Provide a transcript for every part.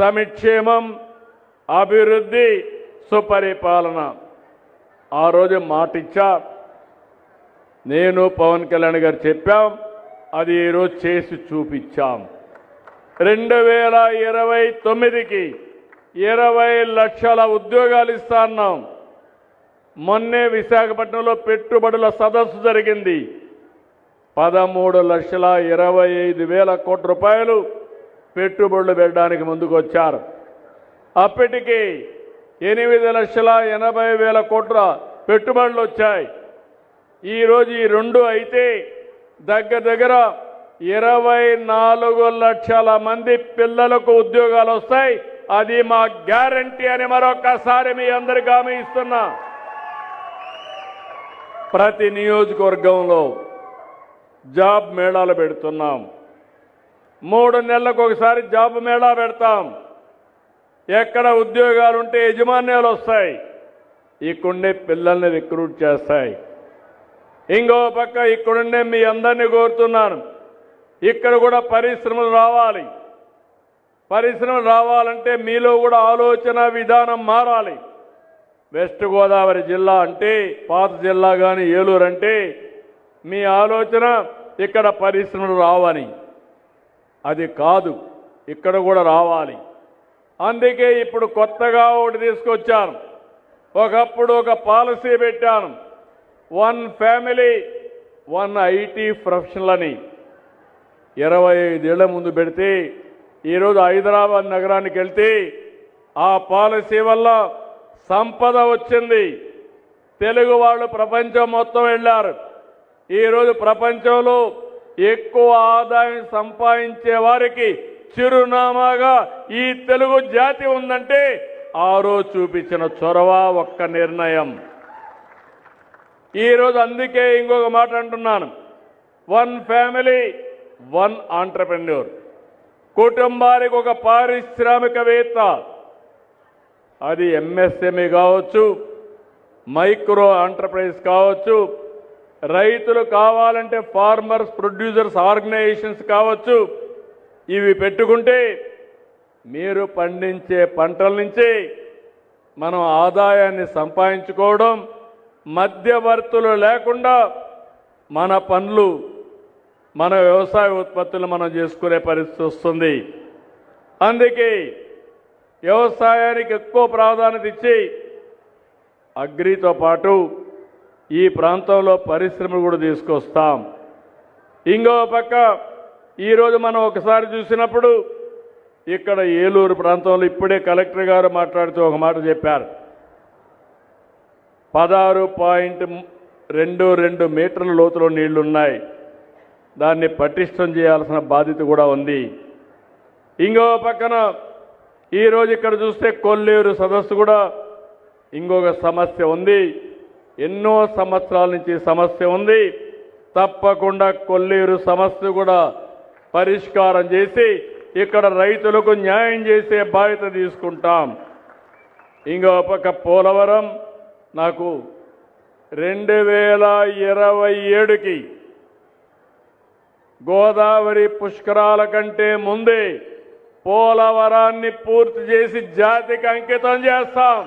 సంక్షేమం, అభివృద్ధి, సుపరిపాలన. ఆ రోజు మాటిచ్చా, నేను పవన్ కళ్యాణ్ గారు చెప్పాం, అది ఈరోజు చేసి చూపించాం. 2029కి 20 లక్షల ఉద్యోగాలు ఇస్తాన్నాం. మొన్నే విశాఖపట్నంలో పెట్టుబడుల సదస్సు జరిగింది. 13,25,000 కోట్ల రూపాయలు పెట్టుబడులు పెట్టడానికి ముందుకు వచ్చారు. అప్పటికి 8,80,000 కోట్ల పెట్టుబడులు వచ్చాయి. ఈరోజు ఈ రెండు అయితే దగ్గర 24 లక్షల మంది పిల్లలకు ఉద్యోగాలు వస్తాయి. అది మా గ్యారంటీ అని మరొకసారి మీ అందరికీ హామీ ఇస్తున్నా. ప్రతి నియోజకవర్గంలో జాబ్ మేళాలు పెడుతున్నాం. 3 నెలలకు ఒకసారి జాబ్ మేళా పెడతాం. ఎక్కడ ఉద్యోగాలు ఉంటే యజమాన్యాలు వస్తాయి, ఇక్కడుండే పిల్లల్ని రిక్రూట్ చేస్తాయి. ఇంకో పక్క ఇక్కడుండే మీ అందరినీ కోరుతున్నాను, ఇక్కడ కూడా పరిశ్రమలు రావాలి. పరిశ్రమలు రావాలంటే మీలో కూడా ఆలోచన విధానం మారాలి. వెస్ట్ గోదావరి జిల్లా అంటే, పాత జిల్లా కానీ ఏలూరు అంటే మీ ఆలోచన ఇక్కడ పరిశ్రమలు రావని. అది కాదు, ఇక్కడ కూడా రావాలి. అందుకే ఇప్పుడు కొత్తగా ఒకటి తీసుకొచ్చాను. ఒకప్పుడు ఒక పాలసీ పెట్టాను, 1 ఫ్యామిలీ 1 ఐటీ ప్రొఫెషనల్ అని. 25 ఏళ్ల ముందు పెడితే ఈరోజు హైదరాబాద్ నగరానికి వెళ్తే ఆ పాలసీ వల్ల సంపద వచ్చింది. తెలుగు వాళ్ళు ప్రపంచం మొత్తం వెళ్ళారు. ఈరోజు ప్రపంచంలో ఎక్కువ ఆదాయం సంపాదించే వారికి చిరునామాగా ఈ తెలుగు జాతి ఉందంటే ఆ రోజు చూపించిన చొరవ, ఒక్క నిర్ణయం. ఈరోజు అందుకే ఇంకొక మాట అంటున్నాను, 1 ఫ్యామిలీ 1 ఆంటర్‌ప్రెన్యూర్. కుటుంబానికి ఒక పారిశ్రామికవేత్త. అది ఎంఎస్ఎంఈ కావచ్చు, మైక్రో ఎంటర్ప్రైజ్ కావచ్చు, రైతులు కావాలంటే ఫార్మర్స్ ప్రొడ్యూసర్స్ ఆర్గనైజేషన్స్ కావచ్చు. ఇవి పెట్టుకుంటే మీరు పండించే పంటల నుంచి మనం ఆదాయాన్ని సంపాదించుకోవడం, మధ్యవర్తులు లేకుండా మన పనులు, మన వ్యవసాయ ఉత్పత్తులు మనం చేసుకునే పరిస్థితి వస్తుంది. అందుకే వ్యవసాయానికి ఎక్కువ ప్రాధాన్యత ఇచ్చి అగ్రితో పాటు ఈ ప్రాంతంలో పరిశ్రమలు కూడా తీసుకొస్తాం. ఇంకో పక్క ఈరోజు మనం ఒకసారి చూసినప్పుడు ఇక్కడ ఏలూరు ప్రాంతంలో ఇప్పుడే కలెక్టర్ గారు మాట్లాడుతూ ఒక మాట చెప్పారు. 16.22 మీటర్ల లోతులో నీళ్లున్నాయి. దాన్ని పటిష్టం చేయాల్సిన బాధ్యత కూడా ఉంది. ఇంకో పక్కన ఈరోజు ఇక్కడ చూస్తే కొల్లేరు సదస్సు కూడా ఇంకొక సమస్య ఉంది. ఎన్నో సంవత్సరాల నుంచి సమస్య ఉంది. తప్పకుండా కొల్లేరు సమస్య కూడా పరిష్కారం చేసి ఇక్కడ రైతులకు న్యాయం చేసే బాధ్యత తీసుకుంటాం. ఇంకో పక్క పోలవరం నాకు 2027కి గోదావరి పుష్కరాల కంటే ముందే పోలవరాన్ని పూర్తి చేసి జాతికి అంకితం చేస్తాం.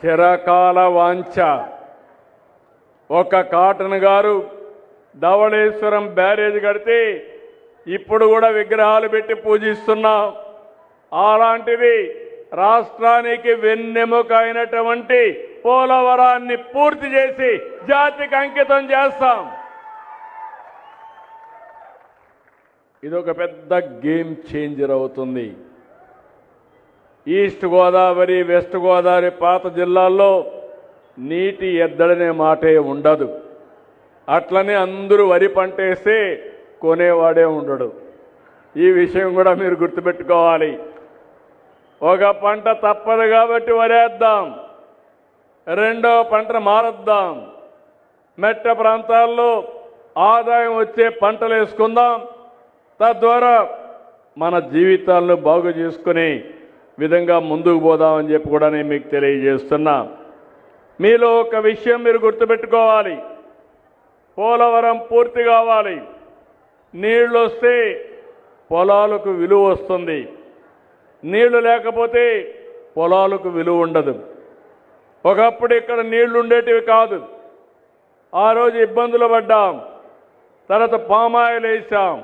చిరకాల వాంఛ. ఒక కాటన్ గారు ధవళేశ్వరం బ్యారేజ్ కడితే ఇప్పుడు కూడా విగ్రహాలు పెట్టి పూజిస్తున్నాం. అలాంటిది రాష్ట్రానికి వెన్నెముక అయినటువంటి పోలవరాన్ని పూర్తి చేసి జాతికి అంకితం చేస్తాం. ఇదొక పెద్ద గేమ్ చేంజర్ అవుతుంది. ఈస్ట్ గోదావరి, వెస్ట్ గోదావరి పాత జిల్లాల్లో నీటి ఎద్దడనే మాటే ఉండదు. అట్లనే అందరూ వరి పంటేస్తే కొనేవాడే ఉండడు. ఈ విషయం కూడా మీరు గుర్తుపెట్టుకోవాలి. ఒక పంట తప్పదు కాబట్టి వరేద్దాం, రెండో పంట మారద్దాం. మెట్ట ప్రాంతాల్లో ఆదాయం వచ్చే పంటలు వేసుకుందాం. తద్వారా మన జీవితాలను బాగు చేసుకునే విధంగా ముందుకు పోదామని చెప్పి కూడా నేను మీకు తెలియజేస్తున్నా. మీలో ఒక విషయం మీరు గుర్తుపెట్టుకోవాలి. పోలవరం పూర్తి కావాలి. నీళ్ళు వస్తే పొలాలకు విలువ వస్తుంది. నీళ్లు లేకపోతే పొలాలకు విలువ ఉండదు. ఒకప్పుడు ఇక్కడ నీళ్లు ఉండేటివి కాదు. ఆ రోజు ఇబ్బందులు పడ్డాం. తర్వాత పామాయిల్ వేసాం.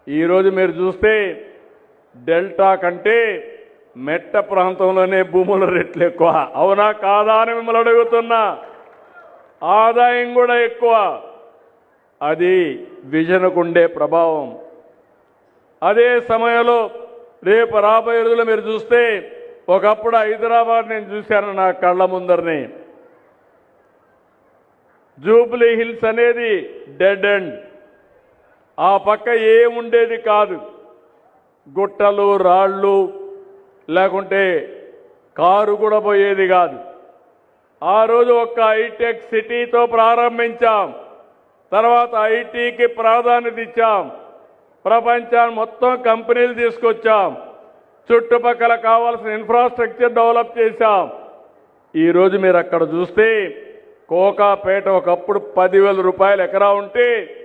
ఈరోజు మీరు చూస్తే డెల్టా కంటే మెట్ట ప్రాంతంలోనే భూముల రేట్లు ఎక్కువ. అవునా కాదా అని మిమ్మల్ని అడుగుతున్నా. ఆదాయం కూడా ఎక్కువ. అది విజన్కు ఉండే ప్రభావం. అదే సమయంలో రేపు రాబోయే రోజుల్లో మీరు చూస్తే ఒకప్పుడు హైదరాబాద్ నేను చూశాను నా కళ్ళ ముందరని. జూబ్లీ హిల్స్ అనేది డెడ్ ఎండ్. ఆ పక్క ఏముండేది కాదు. గుట్టలు రాళ్ళు లేకుంటే కారు కూడా పోయేది కాదు. ఆ రోజు ఒక్క హైటెక్ సిటీతో ప్రారంభించాం. తర్వాత ఐటీకి ప్రాధాన్యత ఇచ్చాం. ప్రపంచాన్ని మొత్తం కంపెనీలు తీసుకొచ్చాం. చుట్టుపక్కల కావాల్సిన ఇన్ఫ్రాస్ట్రక్చర్ డెవలప్ చేశాం. ఈరోజు మీరు అక్కడ చూస్తే కోకాపేట ఒకప్పుడు 10,000 రూపాయలు ఎకరా ఉంటే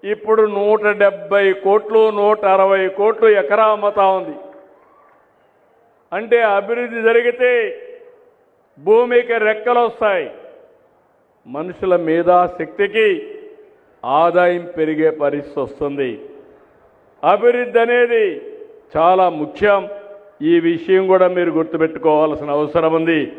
ఇప్పుడు 170 కోట్లు 160 కోట్లు ఎకరా అమ్ముతా ఉంది. అంటే అభివృద్ధి జరిగితే భూమికి రెక్కలు వస్తాయి. మనుషుల మేధాశక్తికి ఆదాయం పెరిగే పరిస్థితి వస్తుంది. అభివృద్ధి అనేది చాలా ముఖ్యం. ఈ విషయం కూడా మీరు గుర్తుపెట్టుకోవాల్సిన అవసరం ఉంది.